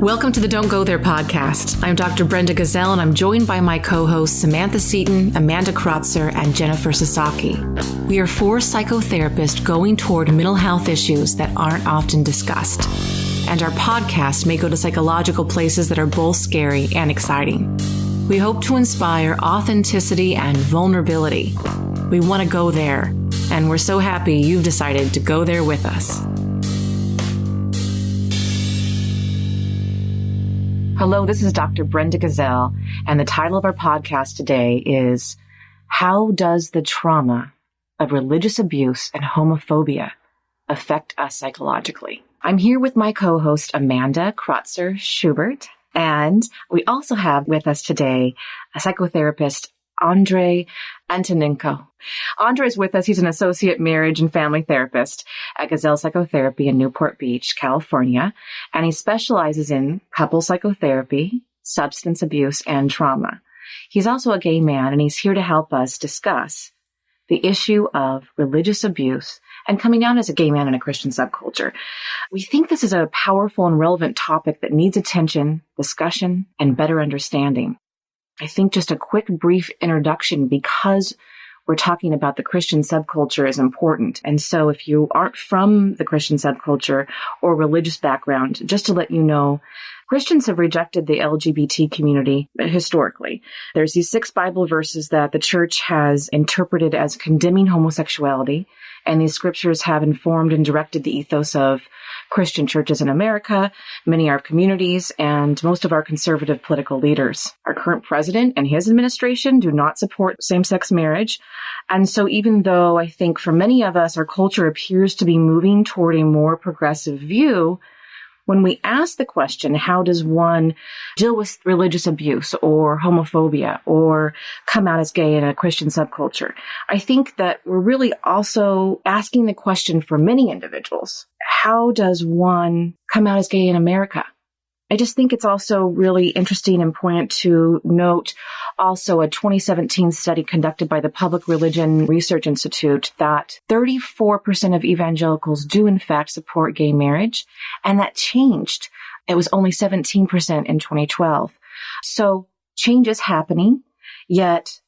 Welcome to the Don't Go There podcast. I'm Dr. Brenda Gazelle, and I'm joined by my co-hosts Samantha Seaton, Amanda Krotzer, and Jennifer Sasaki. We are four psychotherapists going toward mental health issues that aren't often discussed. And our podcast may go to psychological places that are both scary and exciting. We hope to inspire authenticity and vulnerability. We want to go there, and we're so happy you've decided to go there with us. Hello, this is Dr. Brenda Gazelle, and the title of our podcast today is How Does the Trauma of Religious Abuse and Homophobia Affect Us Psychologically? I'm here with my co-host, Amanda Krotzer Schubert, and we also have with us today a psychotherapist, Andrey Antonenko. Andrey is with us. He's an associate marriage and family therapist at Gazelle Psychotherapy in Newport Beach, California, and he specializes in couple psychotherapy, substance abuse, and trauma. He's also a gay man, and he's here to help us discuss the issue of religious abuse and coming out as a gay man in a Christian subculture. We think this is a powerful and relevant topic that needs attention, discussion, and better understanding. I think just a quick, brief introduction, because we're talking about the Christian subculture, is important. And so if you aren't from the Christian subculture or religious background, just to let you know, Christians have rejected the LGBT community historically. There's these 6 Bible verses that the church has interpreted as condemning homosexuality, and these scriptures have informed and directed the ethos of Christian churches in America, many of our communities, and most of our conservative political leaders. Our current president and his administration do not support same-sex marriage. And so even though I think for many of us, our culture appears to be moving toward a more progressive view, when we ask the question, how does one deal with religious abuse or homophobia or come out as gay in a Christian subculture? I think that we're really also asking the question for many individuals, how does one come out as gay in America? I just think it's also really interesting and important to note also a 2017 study conducted by the Public Religion Research Institute that 34% of evangelicals do in fact support gay marriage, and that changed. It was only 17% in 2012. So change is happening, yet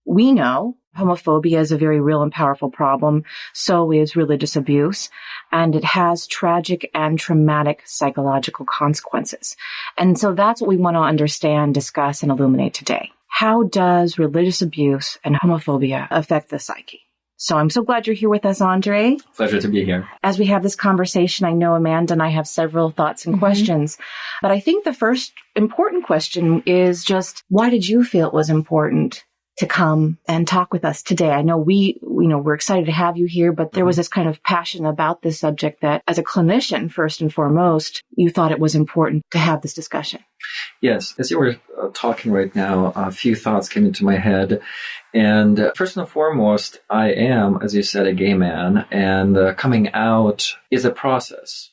we know homophobia is a very real and powerful problem. So is religious abuse, and it has tragic and traumatic psychological consequences. And so that's what we want to understand, discuss, and illuminate today. How does religious abuse and homophobia affect the psyche? So I'm so glad you're here with us, Andrey. Pleasure to be here. As we have this conversation, I know Amanda and I have several thoughts and questions, but I think the first important question is just, why did you feel it was important to come and talk with us today? I know we're excited to have you here, but there was this kind of passion about this subject that as a clinician, first and foremost, you thought it was important to have this discussion. Yes. As you were talking right now, a few thoughts came into my head. And first and foremost, I am, as you said, a gay man, and coming out is a process.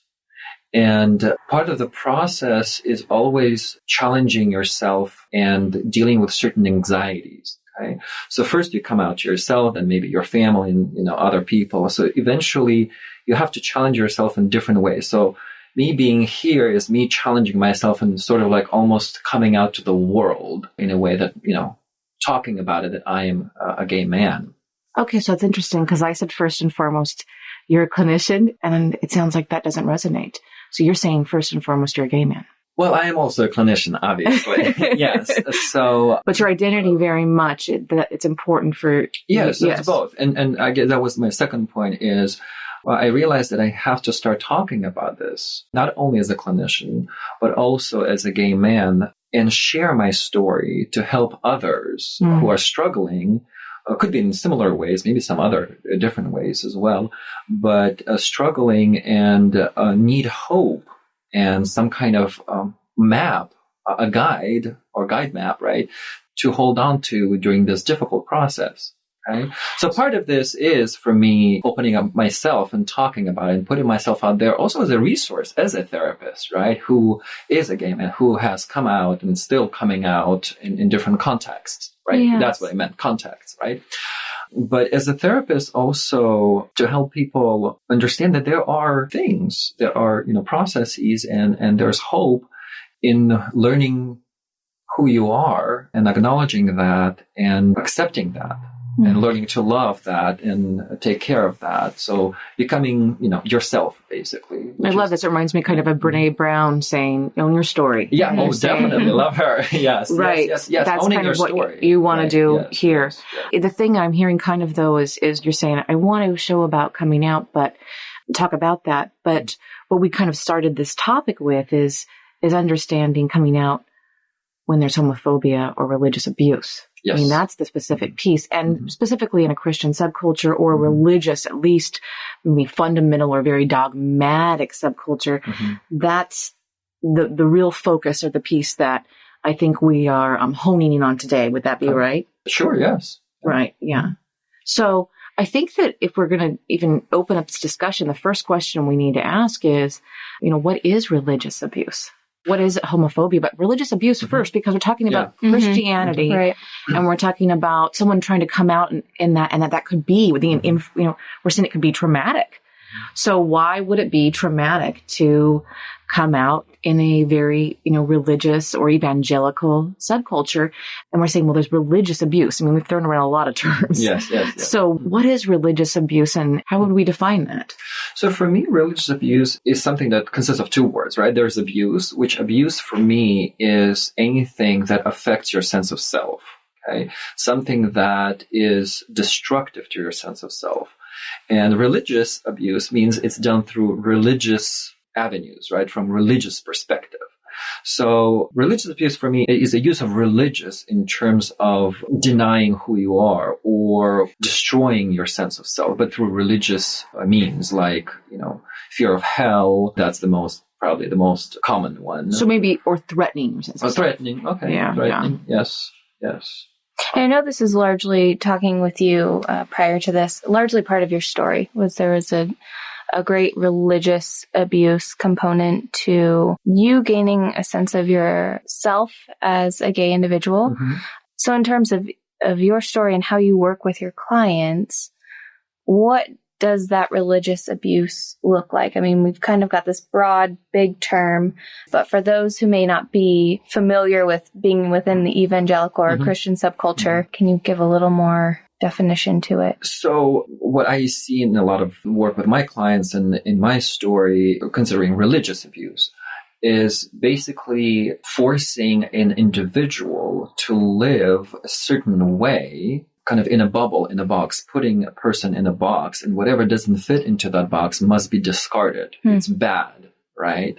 And part of the process is always challenging yourself and dealing with certain anxieties. Okay. So first you come out to yourself and maybe your family and, other people. So eventually you have to challenge yourself in different ways. So me being here is me challenging myself and sort of like almost coming out to the world in a way that, talking about it, that I am a gay man. Okay. So it's interesting because I said first and foremost, you're a clinician, and it sounds like that doesn't resonate. So you're saying first and foremost, you're a gay man. Well, I am also a clinician, obviously. Yes. So, but your identity very much, it's important for... Yes, it's both. And I guess that was my second point is, I realized that I have to start talking about this, not only as a clinician, but also as a gay man, and share my story to help others who are struggling. Could be in similar ways, maybe some other different ways as well, but struggling and need hope and some kind of map, a guide or guide map, right, to hold on to during this difficult process. Right? So part of this is for me opening up myself and talking about it and putting myself out there also as a resource, as a therapist, right, who is a gay man, who has come out and still coming out in different contexts, right? Yes. That's what I meant, contexts, right? But as a therapist also to help people understand that there are things, there are, processes and there's hope in learning who you are and acknowledging that and accepting that and learning to love that and take care of that. So becoming, yourself, basically. I love this. It reminds me kind of of Brene Brown saying, own your story. Yeah, definitely. Love her. Yes. Right. Yes. That's owning kind your of what story. you want to do here. Yes. The thing I'm hearing kind of, though, is you're saying, I want to show about coming out, but talk about that. But what we kind of started this topic with is understanding coming out when there's homophobia or religious abuse. Yes. I mean, that's the specific piece. And specifically in a Christian subculture or a religious, at least maybe fundamental or very dogmatic subculture, that's the real focus or the piece that I think we are honing in on today. Would that be right? Sure, yes. Right, yeah. So I think that if we're going to even open up this discussion, the first question we need to ask is, what is religious abuse? What is homophobia? But religious abuse first, because we're talking about Christianity, Right. and we're talking about someone trying to come out and that could be within, we're saying it could be traumatic. So why would it be traumatic to come out in a very, religious or evangelical subculture? And we're saying, well, there's religious abuse. I mean, we've thrown around a lot of terms. Yes. So what is religious abuse and how would we define that? So for me, religious abuse is something that consists of two words, right? There's abuse, which abuse for me is anything that affects your sense of self, okay? Something that is destructive to your sense of self. And religious abuse means it's done through religious avenues, right? From religious perspective. So religious abuse for me is a use of religious in terms of denying who you are or destroying your sense of self, but through religious means like, fear of hell. That's probably the most common one. So maybe, or threatening your sense of self. Threatening. Okay. Yeah. Threatening. Yes. And I know this is largely talking with you prior to this, largely part of your story was there was a great religious abuse component to you gaining a sense of yourself as a gay individual. So in terms of your story and how you work with your clients, what does that religious abuse look like? I mean, we've kind of got this broad, big term, but for those who may not be familiar with being within the evangelical or Christian subculture, can you give a little more definition to it? So what I see in a lot of work with my clients and in my story, considering religious abuse, is basically forcing an individual to live a certain way, kind of in a bubble, in a box, putting a person in a box, and whatever doesn't fit into that box must be discarded. It's bad, right?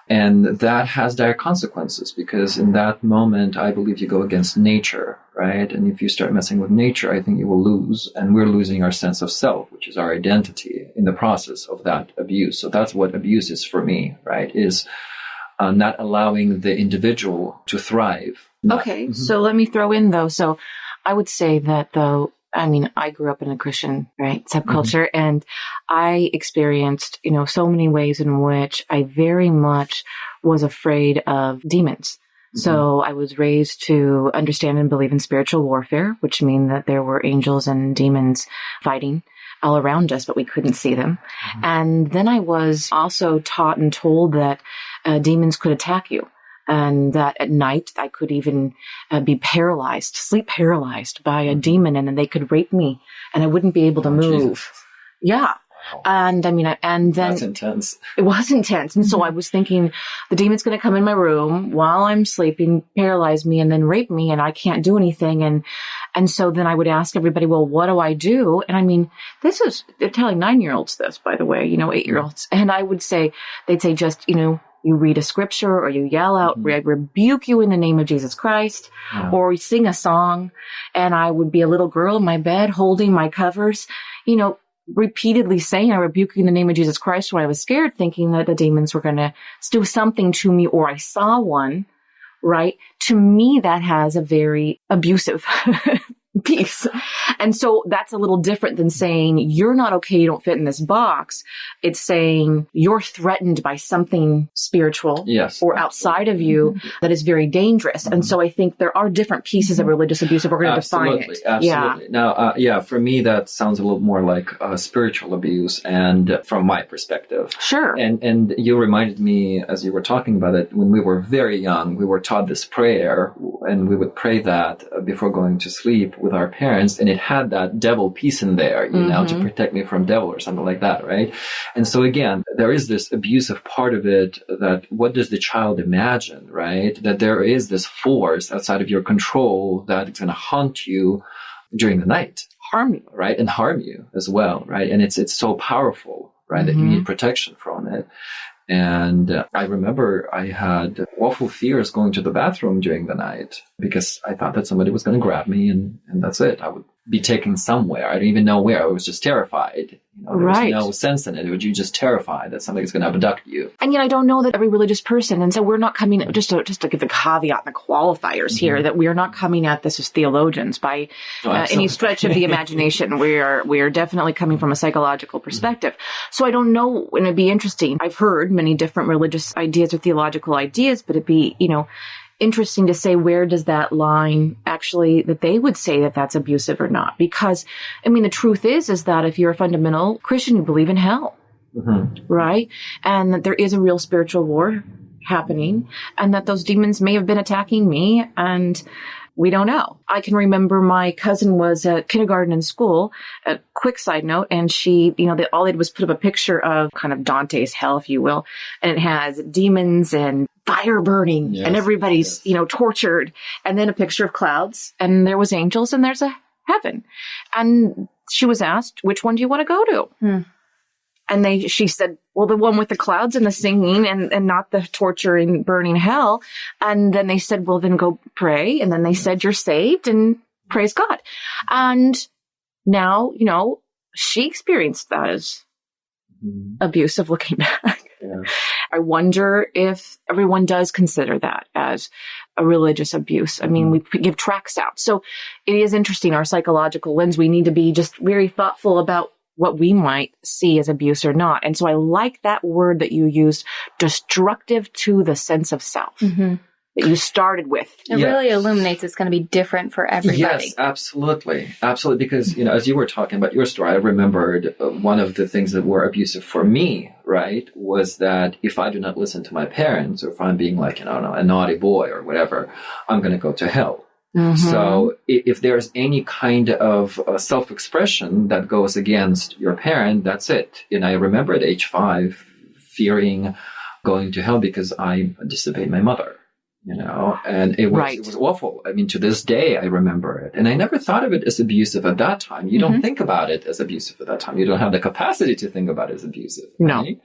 And that has dire consequences because in that moment, I believe you go against nature, right? And if you start messing with nature, I think you will lose. And we're losing our sense of self, which is our identity in the process of that abuse. So that's what abuse is for me, right? Is not allowing the individual to thrive. Okay. So let me throw in though. So I would say that though, I mean, I grew up in a Christian, subculture, and I experienced, so many ways in which I very much was afraid of demons. So I was raised to understand and believe in spiritual warfare, which means that there were angels and demons fighting all around us, but we couldn't see them. And then I was also taught and told that demons could attack you. And that at night I could even be paralyzed, sleep paralyzed by a demon, and then they could rape me and I wouldn't be able to move. Jesus. Yeah. Wow. And I mean, and then that's intense. It was intense. And so I was thinking the demon's going to come in my room while I'm sleeping, paralyze me, and then rape me, and I can't do anything. And so then I would ask everybody, well, what do I do? And I mean, they're telling 9-year-olds this, by the way, 8-year-olds. And I would say, they'd say just, you read a scripture or you yell out, I rebuke you in the name of Jesus Christ, or you sing a song. And I would be a little girl in my bed holding my covers, repeatedly saying, I rebuke you in the name of Jesus Christ, when I was scared, thinking that the demons were going to do something to me, or I saw one, right? To me, that has a very abusive piece. And so that's a little different than saying you're not okay, you don't fit in this box. It's saying you're threatened by something spiritual or outside of you that is very dangerous. And so I think there are different pieces of religious abuse if we're going to define it. Absolutely. Now, for me, that sounds a little more like spiritual abuse, and from my perspective. Sure. And you reminded me, as you were talking about it, when we were very young, we were taught this prayer, and we would pray that before going to sleep with our parents, and it had that devil piece in there, you know, to protect me from devil or something like that, right? And so again, there is this abusive part of it, that what does the child imagine, right? That there is this force outside of your control that is going to haunt you during the night. Harm you. Right? And harm you as well, right? And it's so powerful, right? That you need protection from it. And I remember I had awful fears going to the bathroom during the night because I thought that somebody was going to grab me and that's it. I would be taken somewhere. I didn't even know where. I was just terrified. You know, there was no sense in it. You're just terrified that somebody's going to abduct you. And yet I don't know that every religious person, and so we're not coming, just to give the caveat and the qualifiers here, that we are not coming at this as theologians by any stretch of the imagination. We are definitely coming from a psychological perspective. So I don't know, and it'd be interesting. I've heard many different religious ideas or theological ideas, but it'd be, interesting to say, where does that line actually, that they would say that that's abusive or not? Because, the truth is that if you're a fundamental Christian, you believe in hell, right? And that there is a real spiritual war happening, and that those demons may have been attacking me, and we don't know. I can remember my cousin was at kindergarten in school, a quick side note, and she, all they did was put up a picture of kind of Dante's hell, if you will, and it has demons and fire burning and everybody's, tortured, and then a picture of clouds, and there was angels and there's a heaven. And she was asked, which one do you want to go to? And she said, well, the one with the clouds and the singing and not the torturing, burning hell. And then they said, well, then go pray. And then they said, you're saved, and praise God. And now, she experienced that as abusive looking back. Yeah. I wonder if everyone does consider that as a religious abuse. We give tracts out. So it is interesting, our psychological lens. We need to be just very thoughtful about what we might see as abuse or not. And so I like that word that you used, destructive to the sense of self, that you started with. It really illuminates it's going to be different for everybody. Yes, absolutely. Absolutely. Because, as you were talking about your story, I remembered one of the things that were abusive for me, right, was that if I do not listen to my parents, or if I'm being like, a naughty boy or whatever, I'm going to go to hell. So if there's any kind of self-expression that goes against your parent, that's it. I remember at age 5 fearing going to hell because I disobeyed my mother, and it was awful. To this day, I remember it. And I never thought of it as abusive at that time. You don't think about it as abusive at that time. You don't have the capacity to think about it as abusive. No. Right?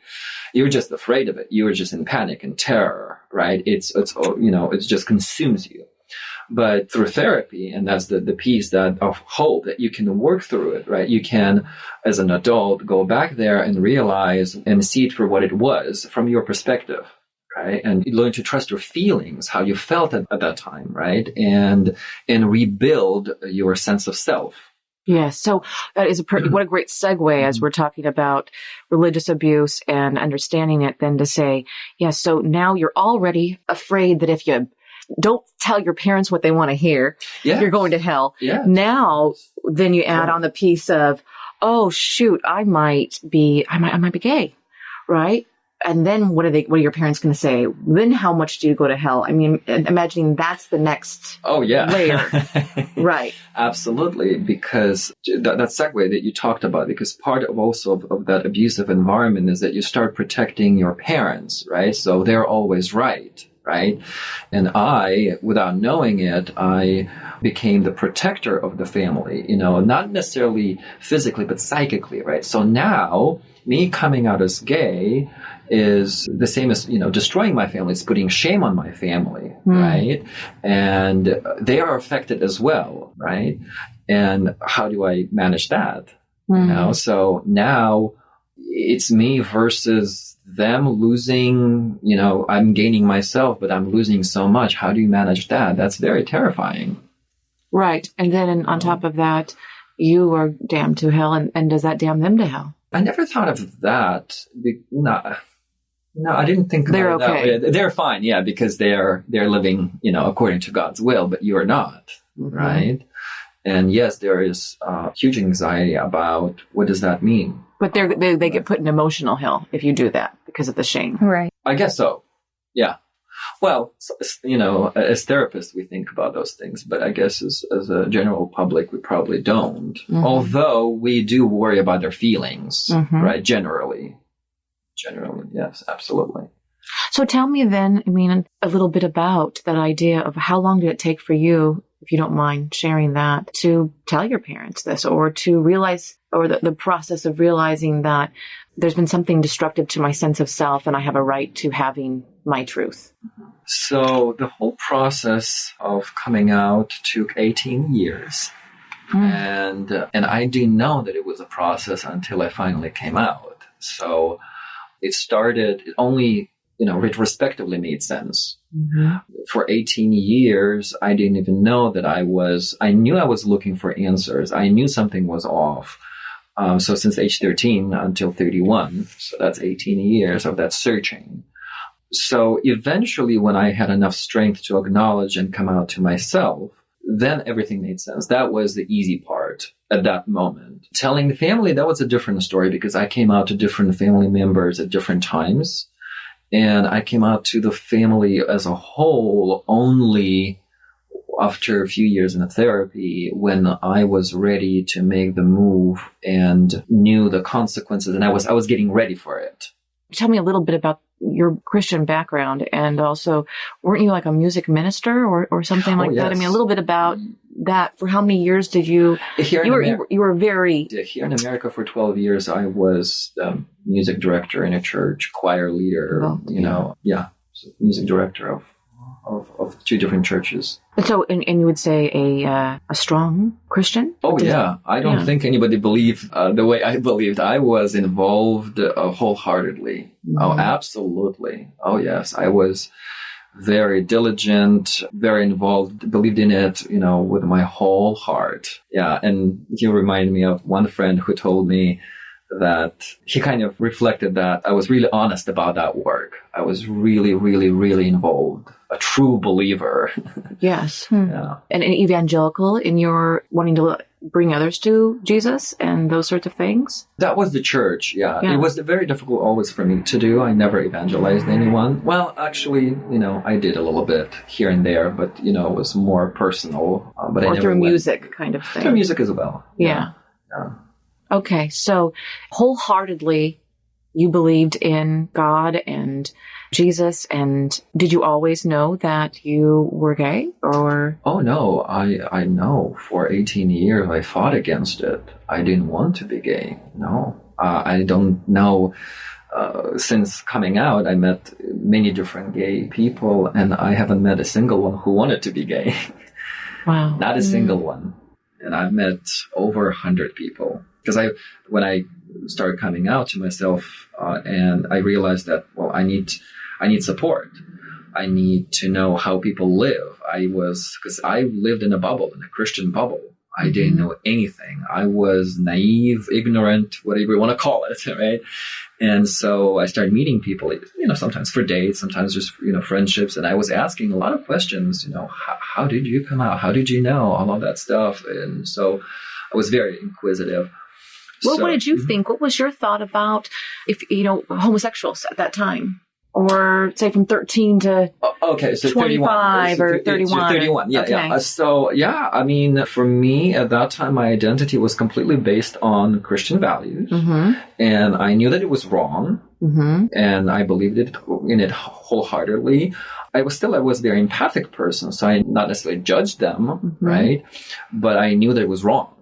You're just afraid of it. You're just in panic and terror, right? It just consumes you. But through therapy, and that's the piece of hope, that you can work through it, right? You can, as an adult, go back there and realize and see it for what it was from your perspective, right? And learn to trust your feelings, how you felt at that time, right? And rebuild your sense of self. Yes. So that is what a great segue as we're talking about religious abuse and understanding it, then to say, so now you're already afraid that if you don't tell your parents what they want to hear, you're going to hell. Yeah. Now, then you add on the piece of, oh shoot, I might be gay, right? And then what are your parents going to say? Then how much do you go to hell? Imagining that's the next layer. Right. Absolutely. Because that segue that you talked about, because part of also of that abusive environment is that you start protecting your parents, right? So they're always right. Right. And I, without knowing it, I became the protector of the family, not necessarily physically, but psychically. Right. So now me coming out as gay is the same as, destroying my family. It's putting shame on my family. Right. And they are affected as well. Right. And how do I manage that? So now it's me versus them losing, I'm gaining myself, but I'm losing so much. How do you manage that? That's very terrifying. Right. And then on top of that, you are damned to hell. And does that damn them to hell? I never thought of that. No, I didn't think about They're it that okay. way. They're fine, yeah, because they're living, according to God's will, but you are not, right? And yes, there is huge anxiety about what does that mean. But they get put in emotional hell if you do that because of the shame. Right. I guess so. Yeah. Well, as therapists, we think about those things, but I guess as a general public, we probably don't. Although we do worry about their feelings, right? Generally, yes, absolutely. So tell me then, a little bit about that idea of how long did it take for you, if you don't mind sharing that, to tell your parents this, or to realize, or the process of realizing that there's been something destructive to my sense of self and I have a right to having my truth. So the whole process of coming out took 18 years. And I didn't know that it was a process until I finally came out. So it only, retrospectively made sense. For 18 years, I didn't even know that I knew I was looking for answers. I knew something was off. So since age 13 until 31, so that's 18 years of that searching. So eventually when I had enough strength to acknowledge and come out to myself, then everything made sense. That was the easy part at that moment. Telling the family, that was a different story because I came out to different family members at different times. And I came out to the family as a whole only after a few years in therapy when I was ready to make the move and knew the consequences. And I was getting ready for it. Tell me a little bit about your Christian background, and also, weren't you like a music minister or something like that? Yes. A little bit about that. For how many years did you? You were very here in America for 12 years. I was music director in a church, choir leader. Music director of two different churches. So, and you would say a strong Christian? Oh, yeah. I don't think anybody believed the way I believed. I was involved wholeheartedly. Oh, absolutely. Oh, yes. I was very diligent, very involved, believed in it, with my whole heart. Yeah. And you remind me of one friend who told me that he kind of reflected that I was really honest about that work. I was really, really, really involved. A true believer. Yes. Yeah. And an evangelical in your wanting to bring others to Jesus and those sorts of things? That was the church, yeah. It was very difficult always for me to do. I never evangelized anyone. Well, actually, I did a little bit here and there, but, it was more personal. But or through music kind of thing. Through music as well. Yeah. Okay, so wholeheartedly you believed in God and Jesus, and did you always know that you were gay, or? Oh, no, I know. For 18 years, I fought against it. I didn't want to be gay. No, I don't know. Since coming out, I met many different gay people, and I haven't met a single one who wanted to be gay. Wow. Not a single one. And I've met over 100 people. Because when I started coming out to myself, and I realized that, well, I need support. I need to know how people live. Because I lived in a bubble, in a Christian bubble. I didn't know anything. I was naive, ignorant, whatever you want to call it, right? And so I started meeting people, sometimes for dates, sometimes just, friendships. And I was asking a lot of questions, how did you come out? How did you know? All of that stuff. And so I was very inquisitive. Well, what did you think? What was your thought about homosexuals at that time? Or say from 13 to 25 or 31. 31, yeah, okay. yeah. So, for me at that time, my identity was completely based on Christian values. And I knew that it was wrong. And I believed in it wholeheartedly. I was a very empathic person, so I not necessarily judged them, right? But I knew that it was wrong.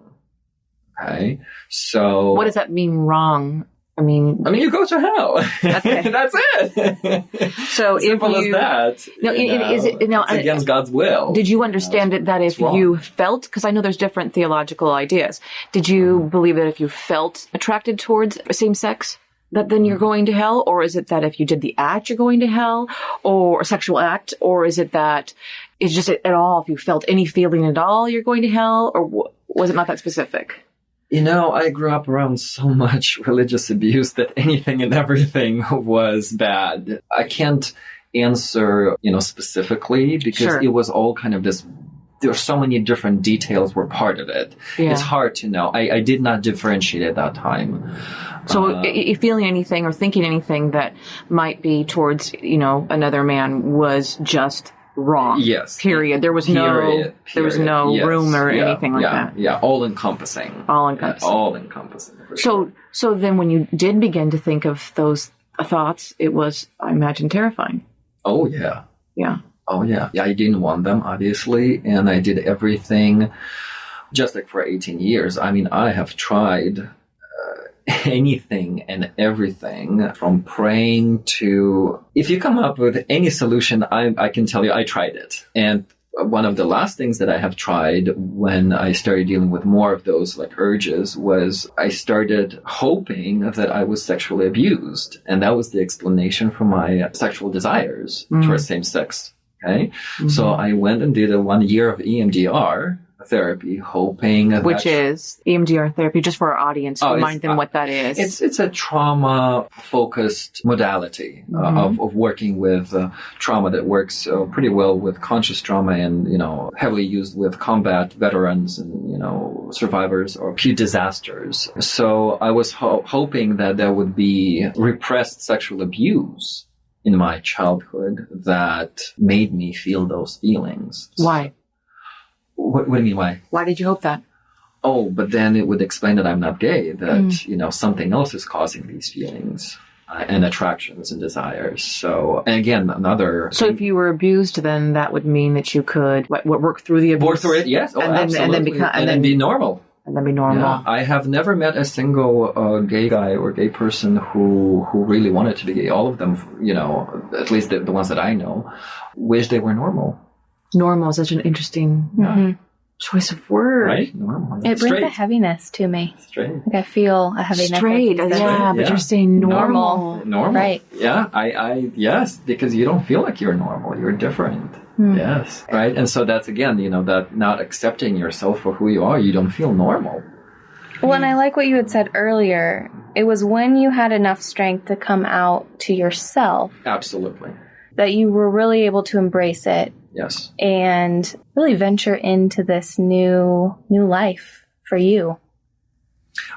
Okay. So. What does that mean, wrong? You go to hell. Okay. That's it. So simple as that. No, it's against God's will. Did you understand that if you felt, because I know there's different theological ideas, did you believe that if you felt attracted towards same sex, that then you're going to hell? Or is it that if you did the act, you're going to hell, or a sexual act? Or is it that it's just at all, if you felt any feeling at all, you're going to hell? Or was it not that specific? I grew up around so much religious abuse that anything and everything was bad. I can't answer, specifically because it was all kind of this. There are so many different details were part of it. Yeah. It's hard to know. I did not differentiate at that time. So feeling anything or thinking anything that might be towards, another man was just wrong. Yes. Period. There was no room or anything like that. Yeah. All encompassing. All encompassing. So then when you did begin to think of those thoughts, it was, I imagine, terrifying. Oh, yeah. Yeah. Oh, yeah. Yeah, I didn't want them, obviously. And I did everything just like for 18 years. I mean, I have tried anything and everything from praying to, if you come up with any solution, I can tell you I tried it. And one of the last things that I have tried when I started dealing with more of those like urges was I started hoping that I was sexually abused. And that was the explanation for my sexual desires towards same sex. Okay. Mm-hmm. So I went and did 1 year of EMDR therapy, hoping which is EMDR therapy, just for our audience, remind them what that is. It's a trauma focused modality of working with trauma that works pretty well with conscious trauma and, heavily used with combat veterans and, survivors or acute disasters. So I was hoping that there would be repressed sexual abuse in my childhood that made me feel those feelings. Why? What do you mean, why? Why did you hope that? Oh, but then it would explain that I'm not gay, that, something else is causing these feelings and attractions and desires. So, and again, So if you were abused, then that would mean that you could work through the abuse? Work through it, yes. Oh, absolutely. And then be normal. And then be normal. Yeah, I have never met a single gay guy or gay person who really wanted to be gay. All of them, at least the ones that I know, wish they were normal. Normal is such an interesting choice of word. Right? Normal. It brings a heaviness to me. Straight. Like I feel a heaviness. Straight. Yeah, but you're saying normal. Normal. Right. Yeah. Yes, because you don't feel like you're normal. You're different. Yes. Right. And so that's again, that not accepting yourself for who you are, you don't feel normal. Well, and I like what you had said earlier. It was when you had enough strength to come out to yourself. Absolutely. That you were really able to embrace it. Yes. And really venture into this new life for you.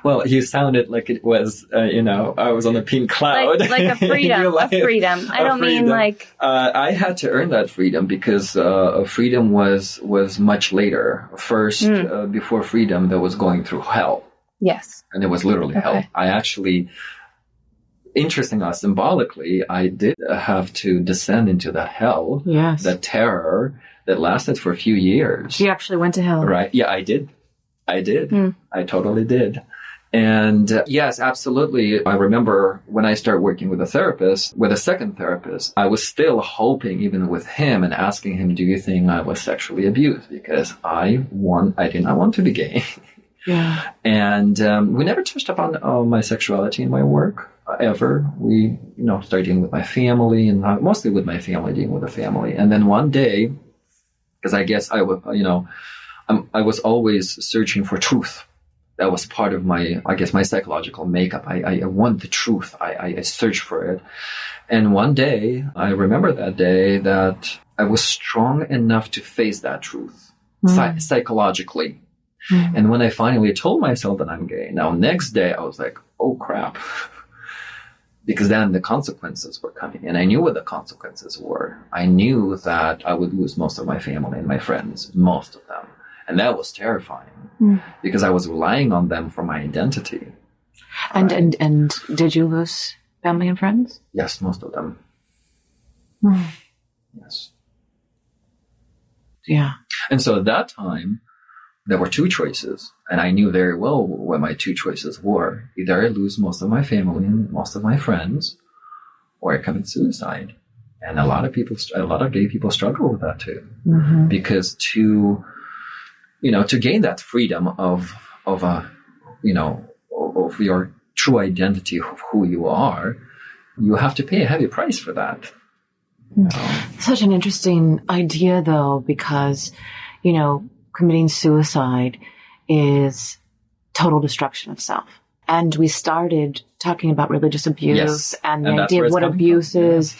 Well, you sounded like it was, I was on a pink cloud. Like a freedom. A freedom. I don't mean like... I had to earn that freedom because freedom was much later. First, before freedom, there was going through hell. Yes. And it was literally hell. I actually... Interestingly, symbolically, I did have to descend into that hell, that terror that lasted for a few years. You actually went to hell. Right. Yeah, I did. I totally did. And yes, absolutely. I remember when I started working with a second therapist, I was still hoping, even with him and asking him, do you think I was sexually abused? Because I did not want to be gay. Yeah. And we never touched upon my sexuality in my work. Ever. We, started dealing with my family and mostly with my family, dealing with the family. And then one day, because I guess I was always searching for truth. That was part of my psychological makeup. I want the truth. I searched for it. And one day, I remember that day that I was strong enough to face that truth psychologically. And when I finally told myself that I'm gay, now next day I was like, oh crap. Because then the consequences were coming, and I knew what the consequences were. I knew that I would lose most of my family and my friends, most of them. And that was terrifying because I was relying on them for my identity. And did you lose family and friends? Yes, most of them. Yes. Yeah. And so at that time, there were two choices, and I knew very well what my two choices were. Either I lose most of my family and most of my friends, or I commit suicide. And a lot of gay people struggle with that too. Because to gain that freedom of your true identity of who you are, you have to pay a heavy price for that. Such an interesting idea, though, because, committing suicide is total destruction of self. And we started talking about religious abuse and the idea of what abuse is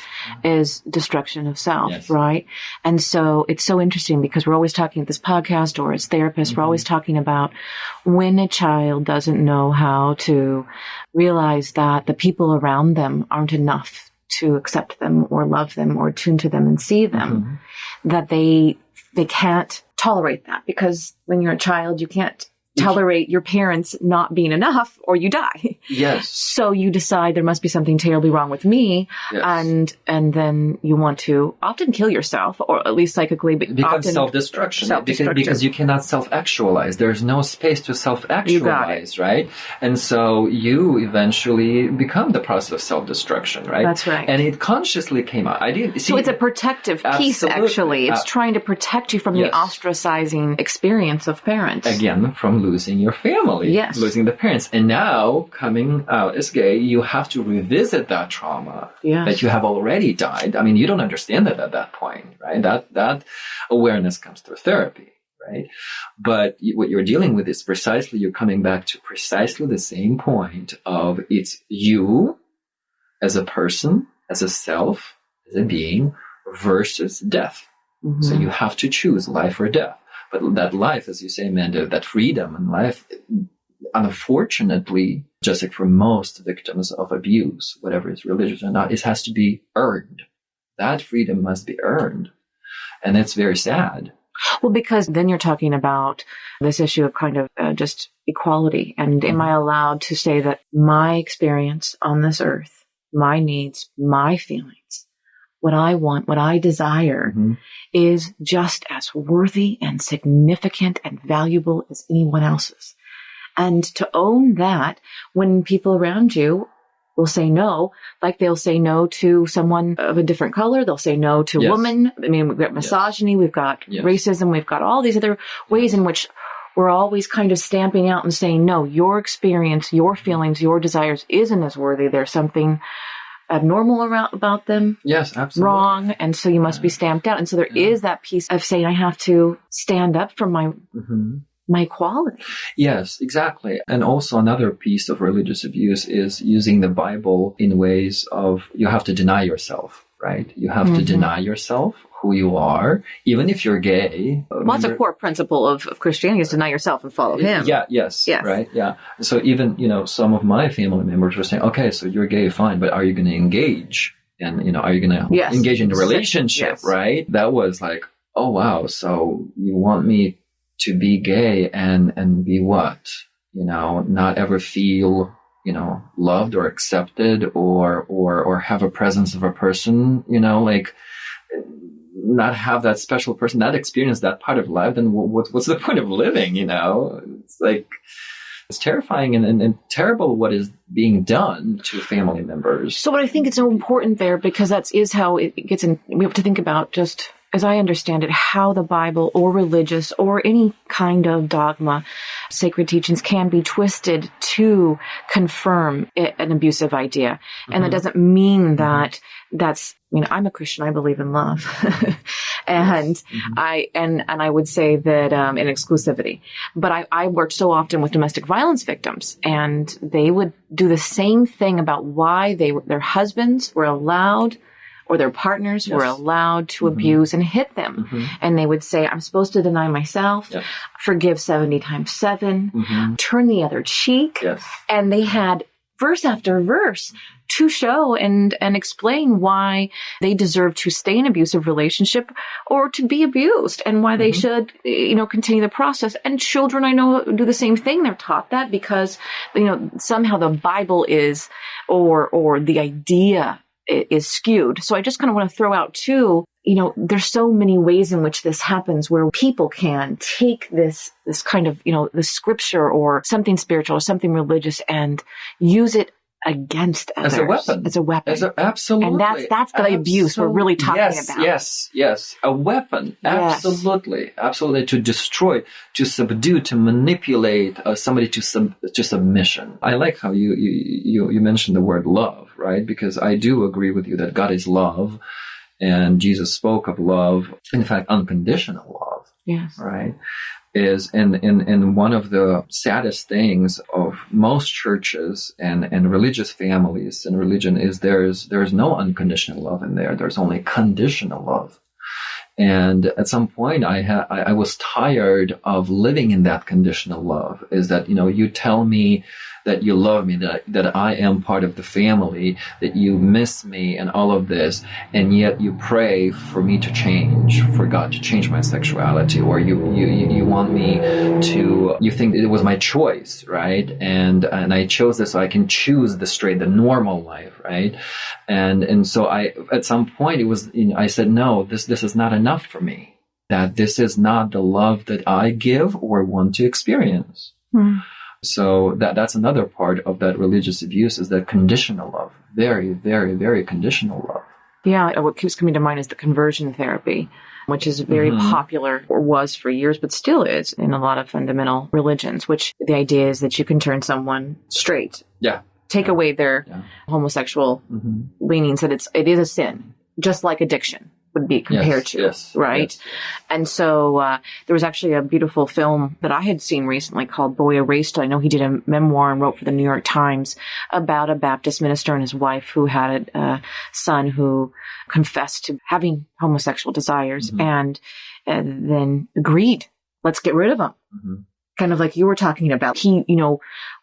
destruction of self, right? And so it's so interesting because we're always talking at this podcast or as therapists, we're always talking about when a child doesn't know how to realize that the people around them aren't enough to accept them or love them or tune to them and see them, that they can't tolerate that, because when you're a child, you can't tolerate your parents not being enough or you die. Yes. So you decide there must be something terribly wrong with me. Yes. And then you want to often kill yourself, or at least psychically. But becomes self-destruction. Because you cannot self-actualize. There's no space to self-actualize, right? And so you eventually become the process of self-destruction, right? That's right. And it consciously came out. So it's a protective piece, actually. It's trying to protect you from the ostracizing experience of parents. Again, from losing your family, losing the parents. And now, coming out as gay, you have to revisit that trauma that you have already died. I mean, you don't understand that at that point, right? That awareness comes through therapy, right? But what you're dealing with is precisely, you're coming back to precisely the same point of it's you as a person, as a self, as a being, versus death. Mm-hmm. So you have to choose life or death. But that life, as you say, Amanda, that freedom and life, unfortunately, just like for most victims of abuse, whatever is religious or not, it has to be earned. That freedom must be earned. And it's very sad. Well, because then you're talking about this issue of kind of just equality. And am I allowed to say that my experience on this earth, my needs, my feelings, what I want, what I desire, is just as worthy and significant and valuable as anyone else's. And to own that when people around you will say no, like they'll say no to someone of a different color, they'll say no to a woman. I mean, we've got misogyny, we've got racism, we've got all these other ways in which we're always kind of stamping out and saying, no, your experience, your feelings, your desires isn't as worthy. There's something abnormal about them. Yes, absolutely. Wrong. And so you must be stamped out. And so there is that piece of saying, I have to stand up for my equality. Yes, exactly. And also another piece of religious abuse is using the Bible in ways of, you have to deny yourself, right? You have to deny yourself, who you are, even if you're gay. Well, that's a core principle of Christianity, is deny yourself and follow him. Yes. Right, yeah. So even, some of my family members were saying, okay, so you're gay, fine, but are you going to engage? And, are you going to engage in a relationship, right? That was like, oh, wow, so you want me to be gay and be what? Not ever feel, loved or accepted or have a presence of a person, not have that special person, not experience that part of life, then what's the point of living, It's like, it's terrifying and terrible what is being done to family members. So what I think is so important there, because that is how it gets in, we have to think about, just as I understand it, how the Bible or religious or any kind of dogma, sacred teachings can be twisted to confirm an abusive idea. And that doesn't mean that I'm a Christian, I believe in love. and I would say that, in exclusivity, but I worked so often with domestic violence victims, and they would do the same thing about why their husbands were allowed, or their partners were allowed to abuse and hit them. And they would say, I'm supposed to deny myself, forgive 70 times 7, turn the other cheek. And they had verse after verse to show and explain why they deserve to stay in an abusive relationship or to be abused, and why they should, continue the process. And children, I know, do the same thing. They're taught that because, somehow the Bible is, or the idea is skewed. So I just kind of want to throw out too, there's so many ways in which this happens, where people can take this kind of, the scripture or something spiritual or something religious and use it against others. As a weapon. As a weapon. Absolutely. And that's the abuse we're really talking about. Yes. A weapon. Yes. Absolutely. To destroy, to subdue, to manipulate somebody to submission. I like how you mentioned the word love, right? Because I do agree with you that God is love, and Jesus spoke of love, in fact, unconditional love. Yes. Right? Is in one of the saddest things of most churches and religious families and religion is there's no unconditional love in there. There's only conditional love. And at some point I was tired of living in that conditional love. Is that, you tell me that you love me, that I am part of the family, that you miss me and all of this, and yet you pray for me to change, for God to change my sexuality, or you want me to, you think it was my choice, right? And I chose this so I can choose the normal life, right? And so at some point it was, I said, no, this is not enough for me, that this is not the love that I give or want to experience. So that's another part of that religious abuse, is that conditional love. Very, very, very conditional love. Yeah, what keeps coming to mind is the conversion therapy, which is very popular, or was for years, but still is in a lot of fundamental religions, which the idea is that you can turn someone straight. Yeah. Take away their homosexual leanings, that it is a sin, just like addiction would be compared to, right? Yes. And so there was actually a beautiful film that I had seen recently called Boy Erased. I know he did a memoir and wrote for the New York Times about a Baptist minister and his wife who had a son who confessed to having homosexual desires and then agreed, let's get rid of him. Kind of like you were talking about. He,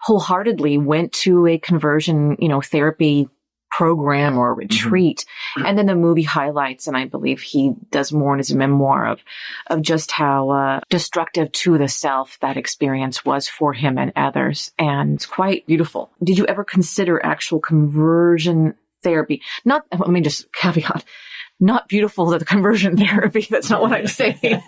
wholeheartedly went to a conversion, therapy program or retreat. And then the movie highlights, and I believe he does more in his memoir of just how destructive to the self that experience was for him and others. And it's quite beautiful. Did you ever consider actual conversion therapy? Let me just caveat. Not beautiful, the conversion therapy. That's not what I'm saying.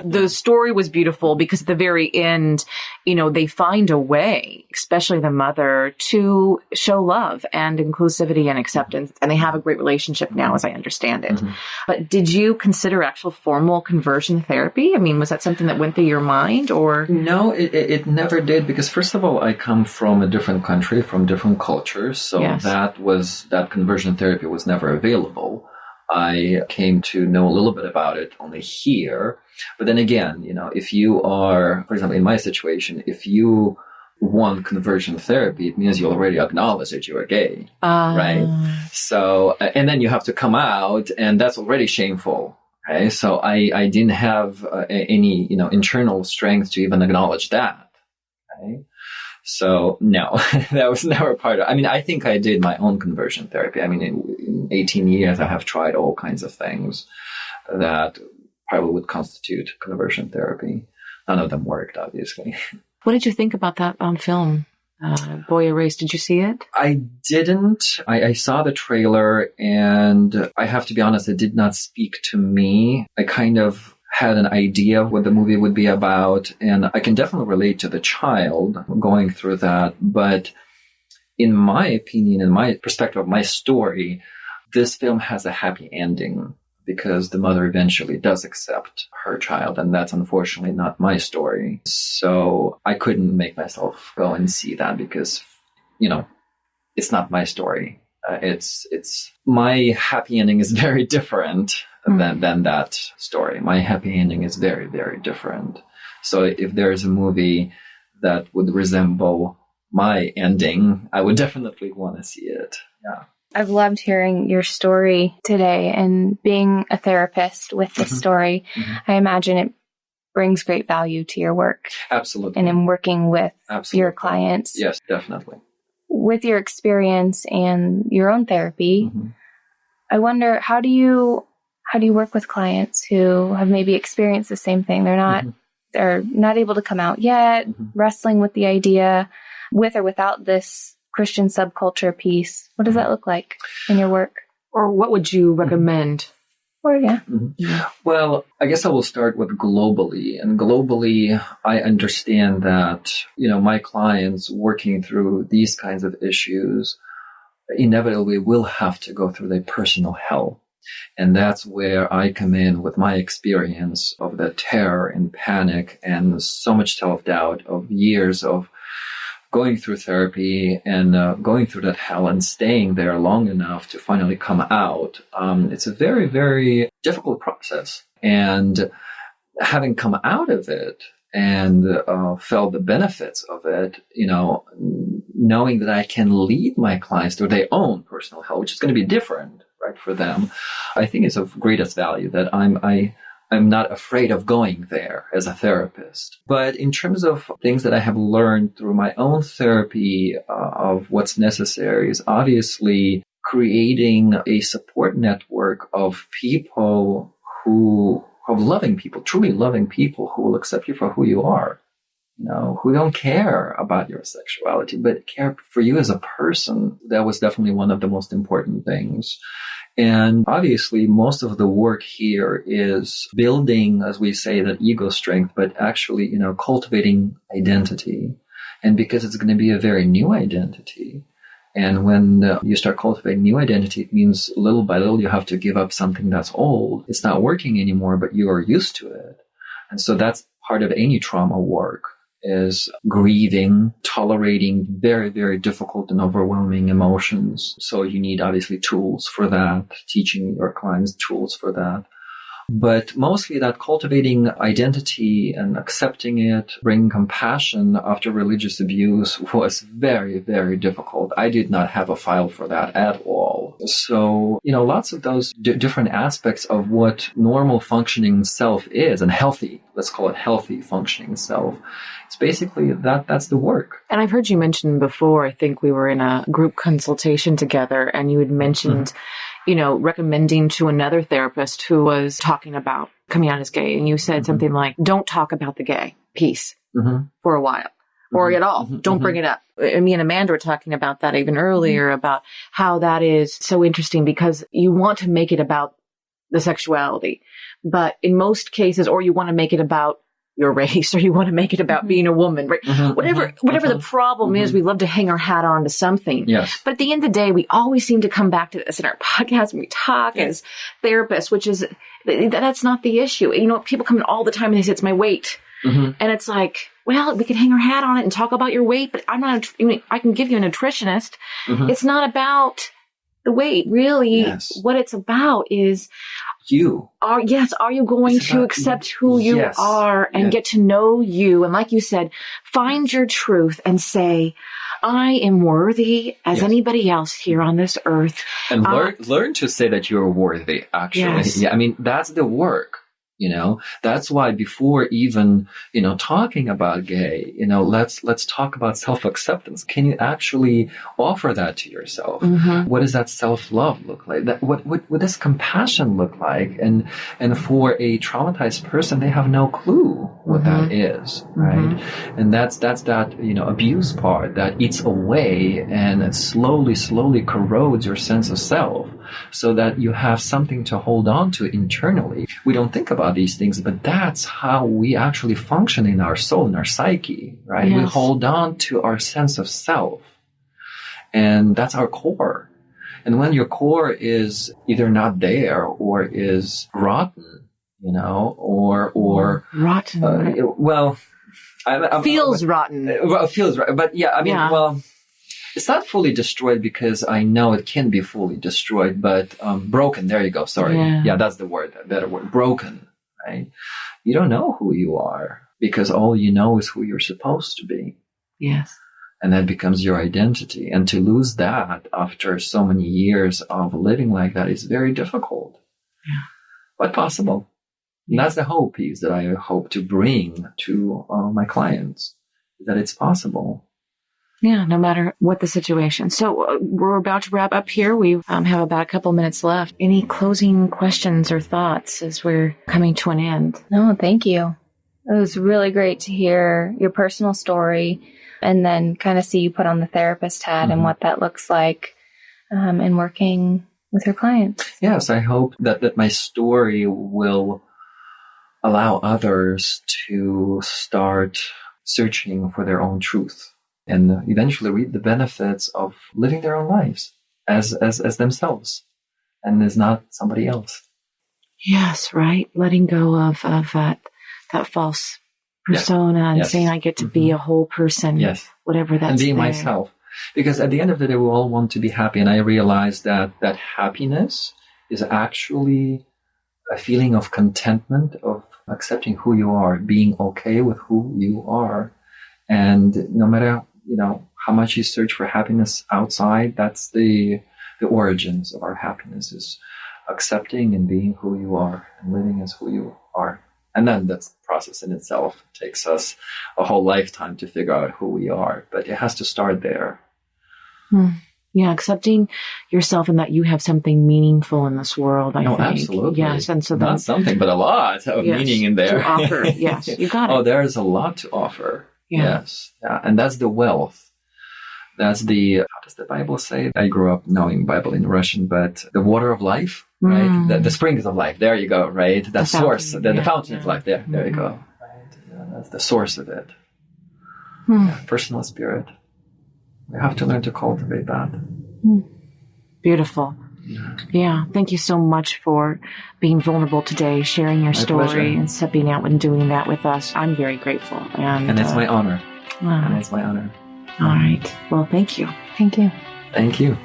The story was beautiful because at the very end, they find a way, especially the mother, to show love and inclusivity and acceptance. And they have a great relationship now, as I understand it. But did you consider actual formal conversion therapy? I mean, was that something that went through your mind, or? No, it never did, because first of all, I come from a different country, from different cultures. So that conversion therapy was never available. I came to know a little bit about it only here. But then again, if you are, for example, in my situation, if you want conversion therapy, it means you already acknowledge that you are gay, right? So, and then you have to come out, and that's already shameful. Okay. So I didn't have any, internal strength to even acknowledge that. Okay. So no, that was never part of it. I mean, I think I did my own conversion therapy. I mean, in 18 years, I have tried all kinds of things that probably would constitute conversion therapy. None of them worked, obviously. What did you think about that on film? Boy Erased, did you see it? I didn't. I saw the trailer, and I have to be honest, it did not speak to me. I kind of had an idea of what the movie would be about, and I can definitely relate to the child going through that. But in my opinion, in my perspective of my story, this film has a happy ending because the mother eventually does accept her child, and that's unfortunately not my story. So I couldn't make myself go and see that because, it's not my story. It's my happy ending is very different than that story. My happy ending is very, very different. So if there's a movie that would resemble my ending, I would definitely want to see it. Yeah. I've loved hearing your story today, and being a therapist with this story, I imagine it brings great value to your work. Absolutely. And in working with your clients. Yes, definitely. With your experience and your own therapy, I wonder, how do you work with clients who have maybe experienced the same thing? They're not able to come out yet, wrestling with the idea, with or without this Christian subculture piece. What does that look like in your work? Or what would you recommend? Well, I guess I will start with globally. And globally, I understand that, my clients working through these kinds of issues inevitably will have to go through their personal hell. And that's where I come in with my experience of the terror and panic and so much self-doubt of years of going through therapy and going through that hell and staying there long enough to finally come out. It's a very, very difficult process. And having come out of it and felt the benefits of it, knowing that I can lead my clients through their own personal hell, which is going to be different, right, for them, I think it's of greatest value that I'm not afraid of going there as a therapist. But in terms of things that I have learned through my own therapy of what's necessary is obviously creating a support network of people of loving people, truly loving people who will accept you for who you are, who don't care about your sexuality, but care for you as a person. That was definitely one of the most important things. And obviously, most of the work here is building, as we say, that ego strength, but actually, cultivating identity. And because it's going to be a very new identity. And when you start cultivating new identity, it means little by little you have to give up something that's old. It's not working anymore, but you are used to it. And so that's part of any trauma work, is grieving, tolerating very, very difficult and overwhelming emotions. So you need obviously tools for that, teaching your clients tools for that. But mostly that cultivating identity and accepting it, bringing compassion after religious abuse was very, very difficult. I did not have a file for that at all. So, lots of those different aspects of what normal functioning self is, and healthy, let's call it healthy functioning self. It's basically that's the work. And I've heard you mention before, I think we were in a group consultation together, and you had mentioned, recommending to another therapist who was talking about coming out as gay. And you said something like, don't talk about the gay piece for a while or at all. Don't bring it up. Me and Amanda were talking about that even earlier, about how that is so interesting because you want to make it about the sexuality, but in most cases, or you want to make it about your race, or you want to make it about being a woman, right? Whatever the problem is, we love to hang our hat on to something. Yes. But at the end of the day, we always seem to come back to this in our podcast when we talk as therapists, which is, that's not the issue. People come in all the time and they say, it's my weight. And it's like, well, we can hang our hat on it and talk about your weight, but I can give you a nutritionist. It's not about the weight. Really, what it's about is, are you going to accept who you are and get to know you? And like you said, find your truth and say, I am worthy as anybody else here on this earth. And learn to say that you're worthy, actually. Yeah, that's the work. That's why before even, talking about gay, let's talk about self-acceptance. Can you actually offer that to yourself? What does that self-love look like? What does compassion look like? And for a traumatized person, they have no clue what that is, right? And that's that, abuse part that eats away and it slowly corrodes your sense of self so that you have something to hold on to internally. We don't think about these things, but that's how we actually function in our soul, in our psyche, right? We hold on to our sense of self, and that's our core. And when your core is either not there or is rotten, or rotten, feels rotten. Well, it feels right, but well, it's not fully destroyed because I know it can be fully destroyed, but broken. There you go. Sorry. Yeah, that's the word, a better word. Broken, right? You don't know who you are because all you know is who you're supposed to be. Yes. And that becomes your identity. And to lose that after so many years of living like that is very difficult. Yeah. But possible. And that's the whole piece that I hope to bring to my clients, that it's possible. Yeah, no matter what the situation. So we're about to wrap up here. We have about a couple minutes left. Any closing questions or thoughts as we're coming to an end? No, thank you. It was really great to hear your personal story and then kind of see you put on the therapist hat and what that looks like in working with your clients. Yes, I hope that my story will allow others to start searching for their own truth and eventually reap the benefits of living their own lives as themselves and is not somebody else. Yes, right. Letting go of that false persona and saying I get to be a whole person, whatever that's and being there. myself. Because at the end of the day, we all want to be happy. And I realized that happiness is actually a feeling of contentment, of accepting who you are, being okay with who you are. And no matter, how much you search for happiness outside, that's the origins of our happiness, is accepting and being who you are and living as who you are. And then that's the process in itself. It takes us a whole lifetime to figure out who we are, but it has to start there. Yeah, accepting yourself and that you have something meaningful in this world, I think. Absolutely. Yes, and so not something, but a lot of meaning in there. To offer. Yes, you got it. Oh, there is a lot to offer. Yeah. Yes. Yeah. And that's the wealth. That's how does the Bible say? I grew up knowing Bible in Russian, but the water of life, right? The springs of life. There you go, right? The source, the fountain of life. There you go. Right? Yeah, that's the source of it. Personal spirit. We have to learn to cultivate that. Beautiful. Yeah. Thank you so much for being vulnerable today, sharing your story pleasure. And stepping out and doing that with us. I'm very grateful. And it's my honor. Wow. And it's my honor. All right. Well, thank you. Thank you. Thank you.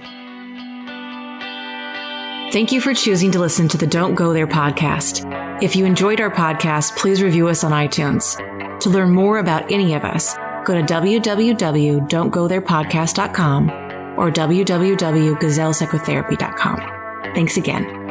Thank you for choosing to listen to the Don't Go There podcast. If you enjoyed our podcast, please review us on iTunes. To learn more about any of us, go to www.don'tgotherepodcast.com or www.gazellpsychotherapy.com. Thanks again.